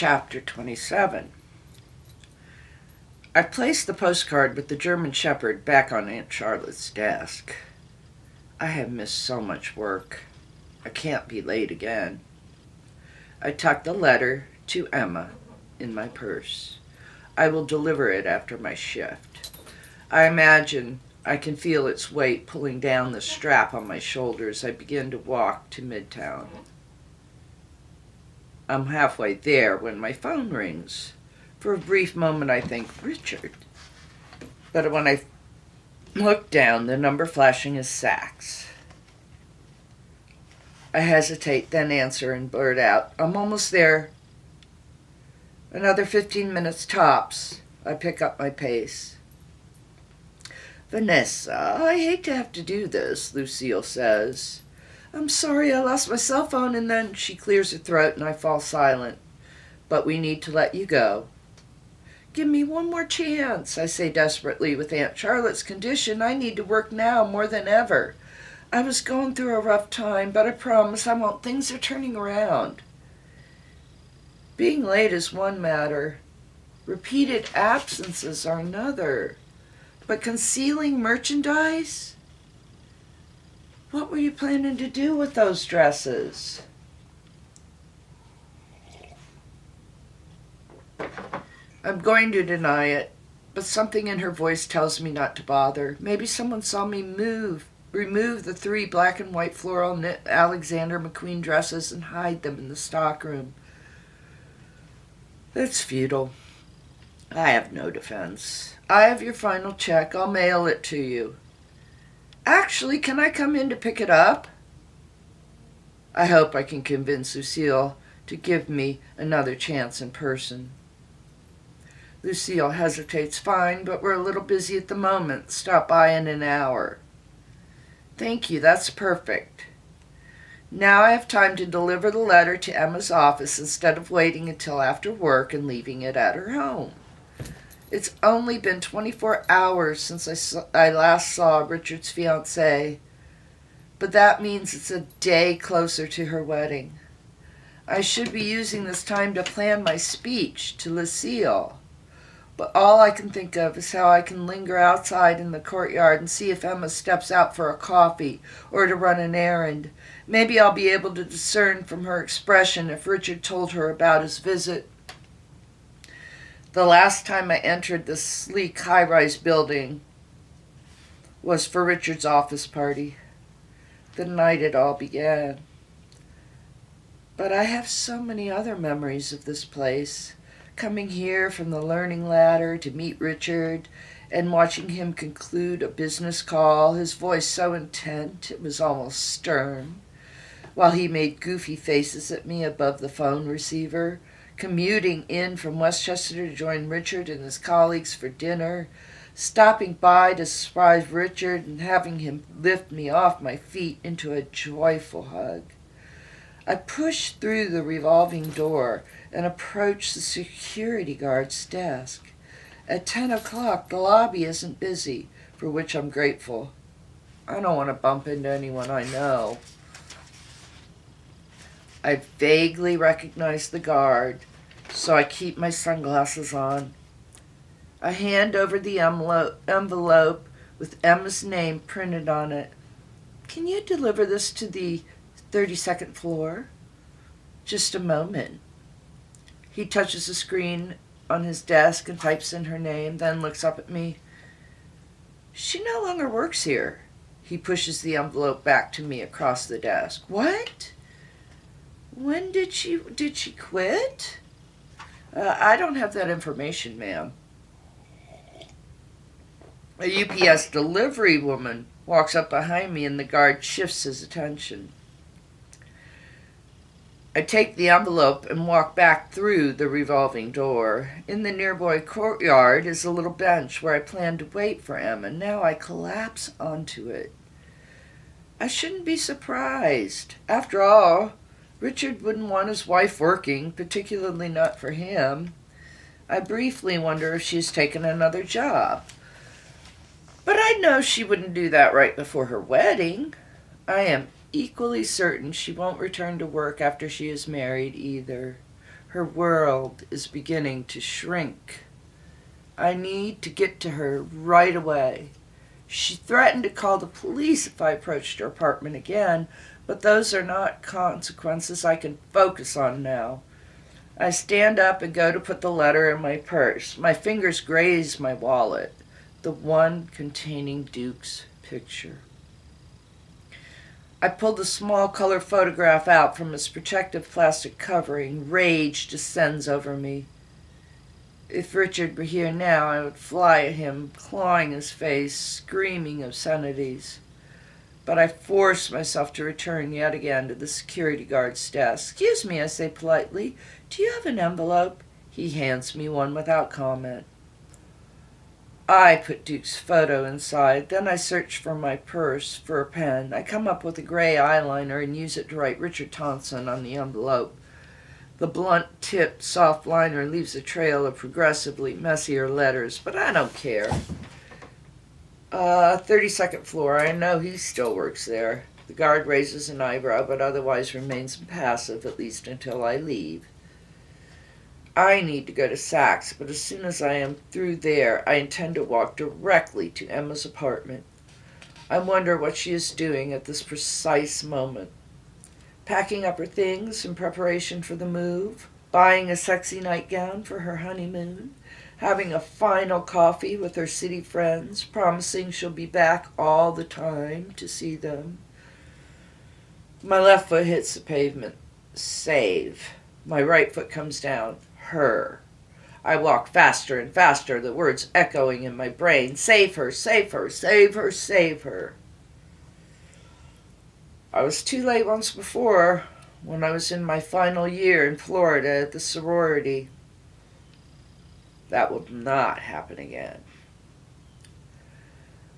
Chapter 27. I placed the postcard with the German Shepherd back on Aunt Charlotte's desk. I have missed so much work. I can't be late again. I tucked the letter to Emma in my purse. I will deliver it after my shift. I imagine I can feel its weight pulling down the strap on my shoulders. I begin to walk to Midtown. I'm halfway there when my phone rings. For a brief moment I think, Richard. But when I look down, the number flashing is Sachs. I hesitate, then answer and blurt out, I'm almost there. Another 15 minutes tops. I pick up my pace. Vanessa, I hate to have to do this, Lucille says. I'm sorry, I lost my cell phone, and then she clears her throat and I fall silent. But we need to let you go. Give me one more chance, I say desperately. With Aunt Charlotte's condition, I need to work now more than ever. I was going through a rough time, but I promise I won't. Things are turning around. Being late is one matter. Repeated absences are another. But concealing merchandise? What were you planning to do with those dresses? I'm going to deny it, but something in her voice tells me not to bother. Maybe someone saw me remove the 3 black and white floral knit Alexander McQueen dresses and hide them in the stockroom. It's futile. I have no defense. I have your final check. I'll mail it to you. Actually, can I come in to pick it up? I hope I can convince Lucille to give me another chance in person. Lucille hesitates. Fine, but we're a little busy at the moment. Stop by in an hour. Thank you, that's perfect. Now I have time to deliver the letter to Emma's office instead of waiting until after work and leaving it at her home. It's only been 24 hours since I last saw Richard's fiancée, but that means it's a day closer to her wedding. I should be using this time to plan my speech to Lucille, but all I can think of is how I can linger outside in the courtyard and see if Emma steps out for a coffee or to run an errand. Maybe I'll be able to discern from her expression if Richard told her about his visit. The last time I entered the sleek high-rise building was for Richard's office party, the night it all began. But I have so many other memories of this place, coming here from the learning ladder to meet Richard and watching him conclude a business call, his voice so intent it was almost stern, while he made goofy faces at me above the phone receiver, commuting in from Westchester to join Richard and his colleagues for dinner, stopping by to surprise Richard and having him lift me off my feet into a joyful hug. I pushed through the revolving door and approached the security guard's desk. At 10 o'clock, the lobby isn't busy, for which I'm grateful. I don't want to bump into anyone I know. I vaguely recognize the guard, so I keep my sunglasses on. I hand over the envelope with Emma's name printed on it. Can you deliver this to the 32nd floor? Just a moment. He touches the screen on his desk and types in her name, then looks up at me. She no longer works here. He pushes the envelope back to me across the desk. What? When did she quit? I don't have that information, ma'am. A UPS delivery woman walks up behind me and the guard shifts his attention. I take the envelope and walk back through the revolving door. In the nearby courtyard is a little bench where I planned to wait for Emma. Now I collapse onto it. I shouldn't be surprised. After all, Richard wouldn't want his wife working, particularly not for him. I briefly wonder if she's taken another job. But I know she wouldn't do that right before her wedding. I am equally certain she won't return to work after she is married either. Her world is beginning to shrink. I need to get to her right away. She threatened to call the police if I approached her apartment again, but those are not consequences I can focus on now. I stand up and go to put the letter in my purse. My fingers graze my wallet, the one containing Duke's picture. I pull the small color photograph out from its protective plastic covering. Rage descends over me. If Richard were here now, I would fly at him, clawing his face, screaming obscenities. But I force myself to return yet again to the security guard's desk. "Excuse me," I say politely. "Do you have an envelope?" He hands me one without comment. I put Duke's photo inside, then I search for my purse for a pen. I come up with a gray eyeliner and use it to write Richard Thompson on the envelope. The blunt-tipped soft liner leaves a trail of progressively messier letters, but I don't care. 32nd floor. I know he still works there. The guard raises an eyebrow, but otherwise remains impassive, at least until I leave. I need to go to Saks, but as soon as I am through there, I intend to walk directly to Emma's apartment. I wonder what she is doing at this precise moment. Packing up her things in preparation for the move, buying a sexy nightgown for her honeymoon, having a final coffee with her city friends, promising she'll be back all the time to see them. My left foot hits the pavement. Save. My right foot comes down. Her. I walk faster and faster, the words echoing in my brain. Save her, save her, save her, save her. I was too late once before, when I was in my final year in Florida at the sorority. That will not happen again.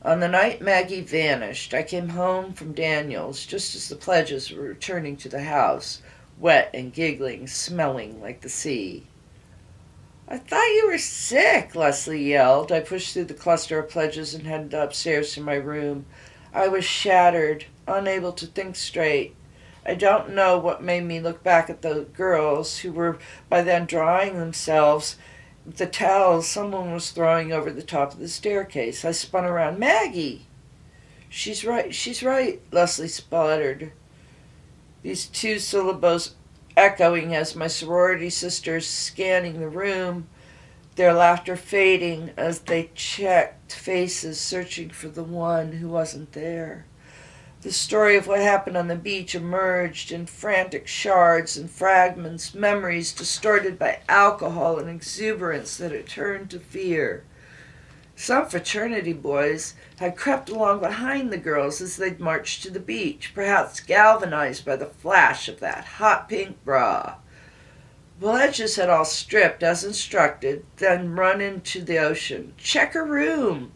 On the night Maggie vanished, I came home from Daniel's just as the Pledges were returning to the house, wet and giggling, smelling like the sea. "I thought you were sick," Leslie yelled. I pushed through the cluster of Pledges and headed upstairs to my room. I was shattered, unable to think straight. I don't know what made me look back at the girls, who were by then drying themselves with the towels someone was throwing over the top of the staircase. I spun around. "Maggie!" She's right," Leslie sputtered. These two syllables echoing as my sorority sisters scanning the room, their laughter fading as they checked faces searching for the one who wasn't there. The story of what happened on the beach emerged in frantic shards and fragments, memories distorted by alcohol and exuberance that had turned to fear. Some fraternity boys had crept along behind the girls as they'd marched to the beach, perhaps galvanized by the flash of that hot pink bra. Pledges had all stripped as instructed, then run into the ocean. "Check her room,"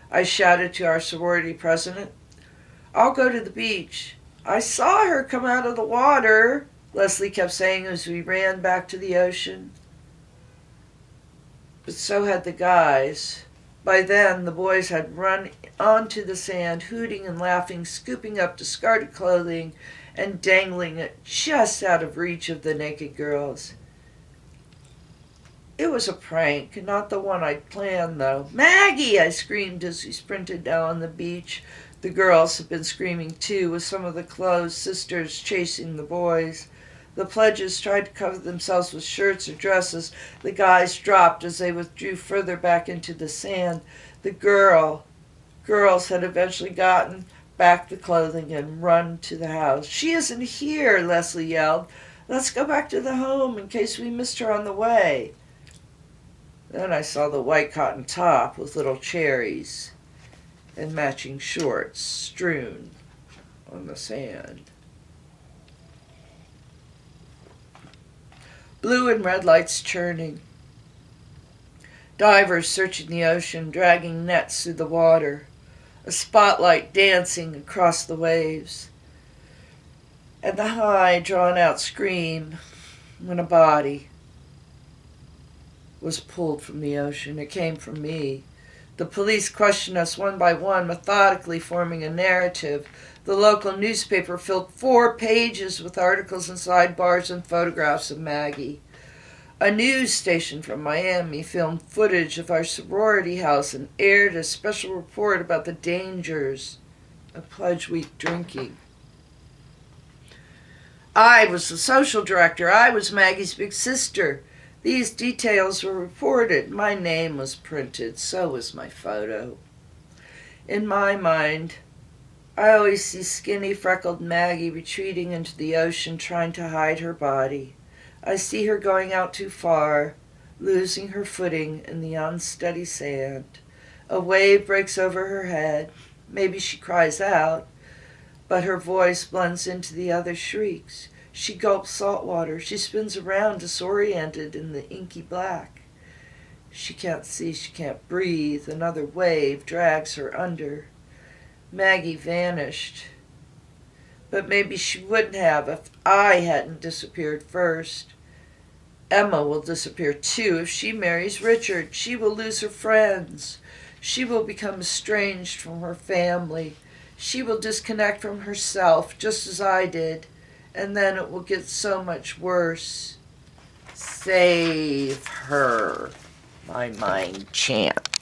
I shouted to our sorority president. "I'll go to the beach." "I saw her come out of the water," Leslie kept saying as we ran back to the ocean. But so had the guys. By then, the boys had run onto the sand, hooting and laughing, scooping up discarded clothing and dangling it just out of reach of the naked girls. It was a prank, not the one I'd planned, though. "Maggie!" I screamed as we sprinted down the beach. The girls had been screaming too, with some of the clothed sisters chasing the boys. The Pledges tried to cover themselves with shirts or dresses. The guys dropped as they withdrew further back into the sand. The girls had eventually gotten back the clothing and run to the house. "She isn't here," Leslie yelled. "Let's go back to the home in case we missed her on the way." Then I saw the white cotton top with little cherries and matching shorts strewn on the sand. Blue and red lights churning. Divers searching the ocean, dragging nets through the water. A spotlight dancing across the waves. And the high, drawn-out scream when a body was pulled from the ocean. It came from me. The police questioned us one by one, methodically forming a narrative. The local newspaper filled 4 pages with articles and sidebars and photographs of Maggie. A news station from Miami filmed footage of our sorority house and aired a special report about the dangers of Pledge Week drinking. I was the social director. I was Maggie's big sister. These details were reported. My name was printed. So was my photo. In my mind, I always see skinny, freckled Maggie retreating into the ocean, trying to hide her body. I see her going out too far, losing her footing in the unsteady sand. A wave breaks over her head. Maybe she cries out, but her voice blends into the other shrieks. She gulps salt water. She spins around, disoriented in the inky black. She can't see, she can't breathe. Another wave drags her under. Maggie vanished. But maybe she wouldn't have if I hadn't disappeared first. Emma will disappear too if she marries Richard. She will lose her friends. She will become estranged from her family. She will disconnect from herself, just as I did. And then it will get so much worse. Save her, my mind chants.